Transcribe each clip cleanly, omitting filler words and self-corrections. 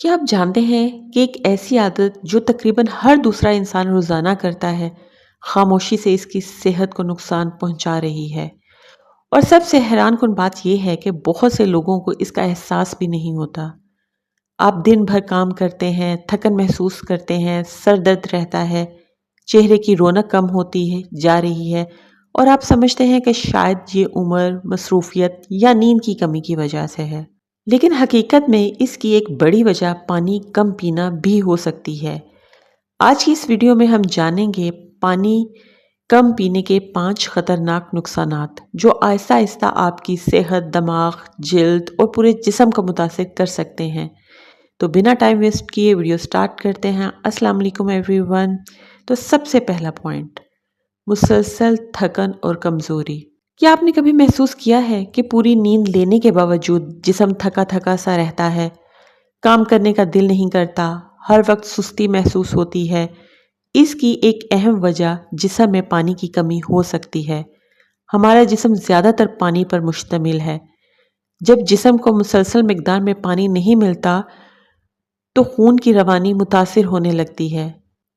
क्या आप जानते हैं कि एक ऐसी आदत जो तकरीबन हर दूसरा इंसान रोजाना करता है, खामोशी से इसकी सेहत को नुकसान पहुंचा रही है। और सबसे हैरानकुन बात यह है कि बहुत से लोगों को इसका एहसास भी नहीं होता। आप दिन भर काम करते हैं, थकन महसूस करते हैं, सर दर्द रहता है, चेहरे की रौनक कम होती है जा रही है, और आप समझते हैं कि शायद ये उम्र, मसरूफियत या नींद की कमी की वजह से है। लेकिन हकीकत में इसकी एक बड़ी वजह पानी कम पीना भी हो सकती है। आज की इस वीडियो में हम जानेंगे पानी कम पीने के 5 खतरनाक नुकसानात जो आहिस्ता आहिस्ता आपकी सेहत, दिमाग, जिल्द और पूरे जिस्म को मुतासिर कर सकते हैं। तो बिना टाइम वेस्ट किए वीडियो स्टार्ट करते हैं। अस्सलाम वालेकुम एवरीवन। तो सबसे पहला पॉइंट, मुसलसल थकन और कमजोरी। क्या आपने कभी महसूस किया है कि पूरी नींद लेने के बावजूद जिस्म थका थका सा रहता है, काम करने का दिल नहीं करता, हर वक्त सुस्ती महसूस होती है? इसकी एक अहम वजह जिस्म में पानी की कमी हो सकती है। हमारा जिस्म ज्यादातर पानी पर मुश्तमिल है। जब जिस्म को मुसलसल मिकदार में पानी नहीं मिलता तो खून की रवानी मुतासिर होने लगती है।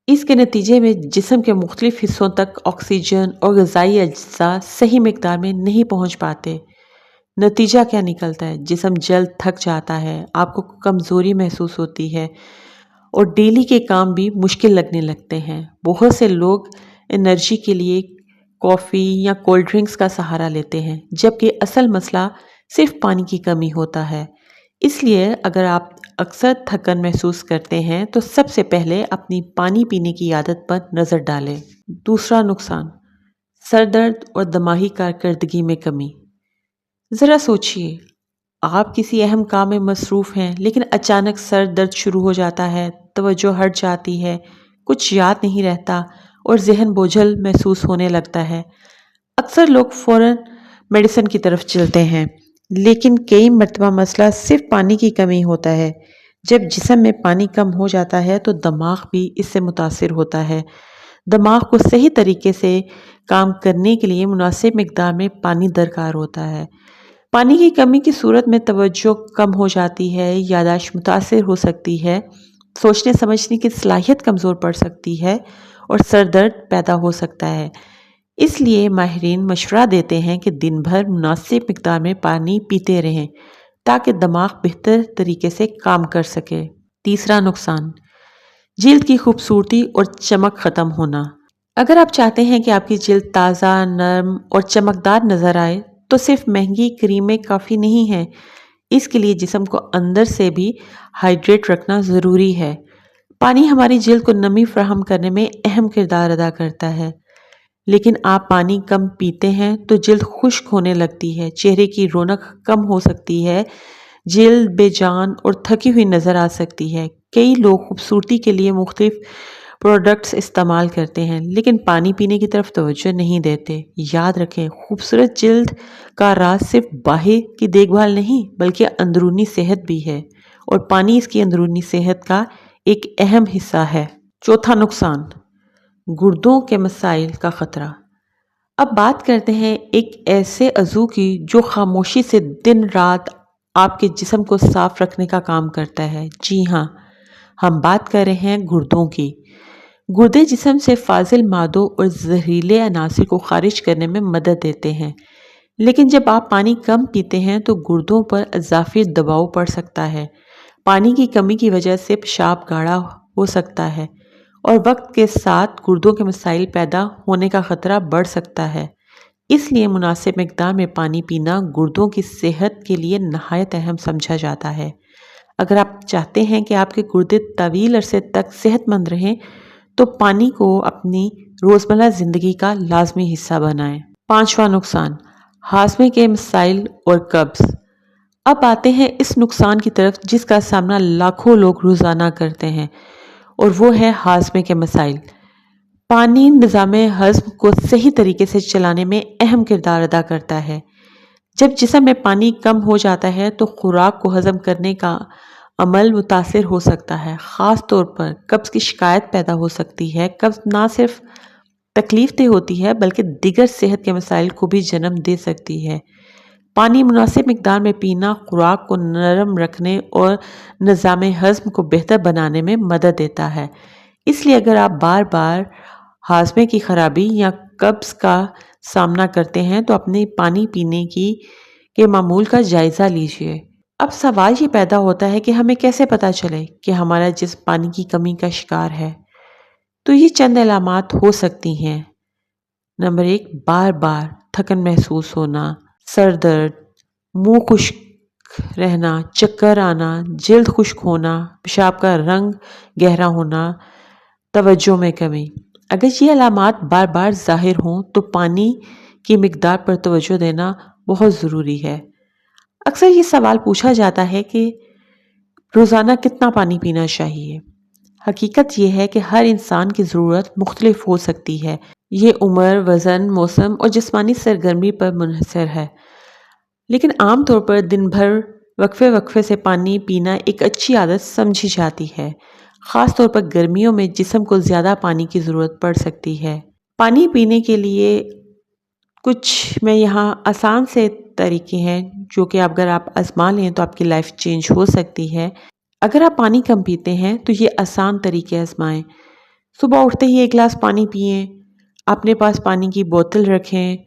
इसके नतीजे में जिस्म के मुख्तलिफ हिस्सों तक ऑक्सीजन और ग़िज़ाई अज्जा सही मिकदार में नहीं पहुंच पाते। नतीजा क्या निकलता है? जिस्म जल्द थक जाता है, आपको कमज़ोरी महसूस होती है और डेली के काम भी मुश्किल लगने लगते हैं। बहुत से लोग एनर्जी के लिए कॉफ़ी या कोल्ड ड्रिंक्स का सहारा लेते हैं, जबकि असल मसला सिर्फ पानी की कमी होता है। इसलिए अगर आप अक्सर थकन महसूस करते हैं तो सबसे पहले अपनी पानी पीने की आदत पर नज़र डालें। दूसरा नुकसान, सर दर्द और दिमागी कारकर्दगी में कमी। ज़रा सोचिए, आप किसी अहम काम में मसरूफ़ हैं लेकिन अचानक सर दर्द शुरू हो जाता है, तवज्जो हट जाती है, कुछ याद नहीं रहता और जहन बोझल महसूस होने लगता है। अक्सर लोग फ़ौरन मेडिसिन की तरफ चलते हैं, लेकिन कई मरतबा मसला सिर्फ पानी की कमी होता है। जब जिस्म में पानी कम हो जाता है तो दिमाग भी इससे मुतासिर होता है। दिमाग को सही तरीके से काम करने के लिए मुनासिब मिकदार में पानी दरकार होता है। पानी की कमी की सूरत में तवज्जो कम हो जाती है, यादाश्त मुतासिर हो सकती है, सोचने समझने की सलाहियत कमज़ोर पड़ सकती है और सर दर्द पैदा हो सकता है। इसलिए माहिरीन मशवरा देते हैं कि दिन भर मुनासिब मिकदार में पानी पीते रहें ताकि दिमाग बेहतर तरीके से काम कर सके। तीसरा नुकसान, जिल्द की खूबसूरती और चमक ख़त्म होना। अगर आप चाहते हैं कि आपकी जिल्द ताज़ा, नरम और चमकदार नज़र आए तो सिर्फ महंगी क्रीमें काफ़ी नहीं हैं। इसके लिए जिस्म को अंदर से भी हाइड्रेट रखना ज़रूरी है। पानी हमारी जिल्द को नमी फराहम करने में अहम किरदार अदा करता है, लेकिन आप पानी कम पीते हैं तो जिल्द खुश्क होने लगती है, चेहरे की रौनक कम हो सकती है, जिल्द बेजान और थकी हुई नज़र आ सकती है। कई लोग खूबसूरती के लिए मुख्तलिफ प्रोडक्ट्स इस्तेमाल करते हैं लेकिन पानी पीने की तरफ तवज्जो नहीं देते। याद रखें, खूबसूरत जिल्द का राज सिर्फ बाहर की देखभाल नहीं बल्कि अंदरूनी सेहत भी है, और पानी इसकी अंदरूनी सेहत का एक अहम हिस्सा है। चौथा नुकसान, गुर्दों के मसाइल का खतरा। अब बात करते हैं एक ऐसे अज़ू की जो खामोशी से दिन रात आपके जिस्म को साफ रखने का काम करता है। जी हाँ, हम बात कर रहे हैं गुर्दों की। गुर्दे जिस्म से फाजिल मादों और जहरीले अनासिर को खारिज करने में मदद देते हैं, लेकिन जब आप पानी कम पीते हैं तो गुर्दों पर इजाफी दबाव पड़ सकता है। पानी की कमी की वजह से पेशाब गाढ़ा हो सकता है और वक्त के साथ गुर्दों के मसाइल पैदा होने का खतरा बढ़ सकता है। इसलिए मुनासिब मिकदार में पानी पीना गुर्दों की सेहत के लिए नहायत अहम समझा जाता है। अगर आप चाहते हैं कि आपके गुर्दे तवील अरसे तक सेहतमंद रहें तो पानी को अपनी रोज़मर्रा ज़िंदगी का लाजमी हिस्सा बनाएं। पांचवा नुकसान, हाजमे के मसाइल और कब्ज़। अब आते हैं इस नुकसान की तरफ जिसका सामना लाखों लोग रोज़ाना करते हैं, और वो है हाजमे के मसाइल। पानी निज़ामे हज़्म को सही तरीके से चलाने में अहम किरदार अदा करता है। जब जिस्म में पानी कम हो जाता है तो खुराक को हज़म करने का अमल मुतासिर हो सकता है। ख़ास तौर पर कब्ज़ की शिकायत पैदा हो सकती है। कब्ज़ ना सिर्फ तकलीफ दे होती है बल्कि दिगर सेहत के मसाइल को भी जन्म दे सकती है। پانی مناسب مقدار میں پینا خوراک کو نرم رکھنے اور نظام ہضم کو بہتر بنانے میں مدد دیتا ہے۔ اس لیے اگر آپ بار بار ہاضمے کی خرابی یا قبض کا سامنا کرتے ہیں تو اپنے پانی پینے کے معمول کا جائزہ لیجیے۔ اب سوال یہ پیدا ہوتا ہے کہ ہمیں کیسے پتہ چلے کہ ہمارا جسم پانی کی کمی کا شکار ہے؟ تو یہ چند علامات ہو سکتی ہیں۔ نمبر 1، بار بار تھکن محسوس ہونا، سر درد، منہ خشک رہنا، چکر آنا، جلد خشک ہونا، پیشاب کا رنگ گہرا ہونا، توجہ میں کمی۔ اگر یہ علامات بار بار ظاہر ہوں تو پانی کی مقدار پر توجہ دینا بہت ضروری ہے۔ اکثر یہ سوال پوچھا جاتا ہے کہ روزانہ کتنا پانی پینا چاہیے؟ حقیقت یہ ہے کہ ہر انسان کی ضرورت مختلف ہو سکتی ہے۔ یہ عمر، وزن، موسم اور جسمانی سرگرمی پر منحصر ہے۔ لیکن عام طور پر دن بھر وقفے وقفے سے پانی پینا ایک اچھی عادت سمجھی جاتی ہے۔ خاص طور پر گرمیوں میں جسم کو زیادہ پانی کی ضرورت پڑ سکتی ہے۔ پانی پینے کے لیے کچھ میں یہاں آسان سے طریقے ہیں جو کہ اگر آپ آزما لیں تو آپ کی لائف چینج ہو سکتی ہے۔ اگر آپ پانی کم پیتے ہیں تو یہ آسان طریقے آزمائیں۔ صبح اٹھتے ہی 1 گلاس پانی پئیں، اپنے پاس پانی کی بوتل رکھیں،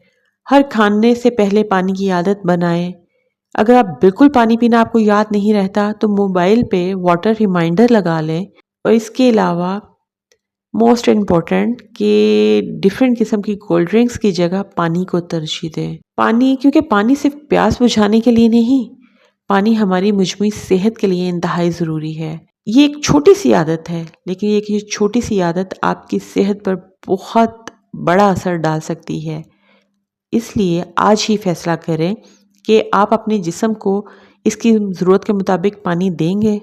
ہر کھانے سے پہلے پانی کی عادت بنائیں۔ اگر آپ بالکل پانی پینا آپ کو یاد نہیں رہتا تو موبائل پہ واٹر ریمائنڈر لگا لیں۔ اور اس کے علاوہ موسٹ امپورٹنٹ کہ ڈیفرنٹ قسم کی کولڈ ڈرنکس کی جگہ پانی کو ترجیح دیں۔ کیونکہ پانی صرف پیاس بجھانے کے لیے نہیں، پانی ہماری مجموعی صحت کے لیے انتہائی ضروری ہے۔ یہ ایک چھوٹی سی عادت ہے، لیکن یہ چھوٹی سی عادت آپ کی صحت پر بہت بڑا اثر ڈال سکتی ہے۔ اس لیے آج ہی فیصلہ کریں کہ آپ اپنے جسم کو اس کی ضرورت کے مطابق پانی دیں گے۔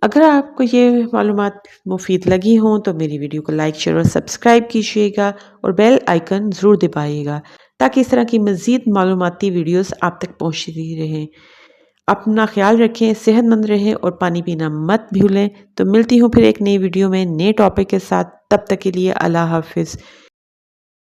اگر آپ کو یہ معلومات مفید لگی ہوں تو میری ویڈیو کو لائک، شیئر اور سبسکرائب کیجیے گا اور بیل آئیکن ضرور دبائیے گا تاکہ اس طرح کی مزید معلوماتی ویڈیوز آپ تک پہنچتی رہیں۔ اپنا خیال رکھیں، صحت مند رہیں اور پانی پینا مت بھولیں۔ تو ملتی ہوں پھر ایک نئی ویڈیو میں نئے ٹاپک کے ساتھ، تب تک کے لیے اللہ حافظ۔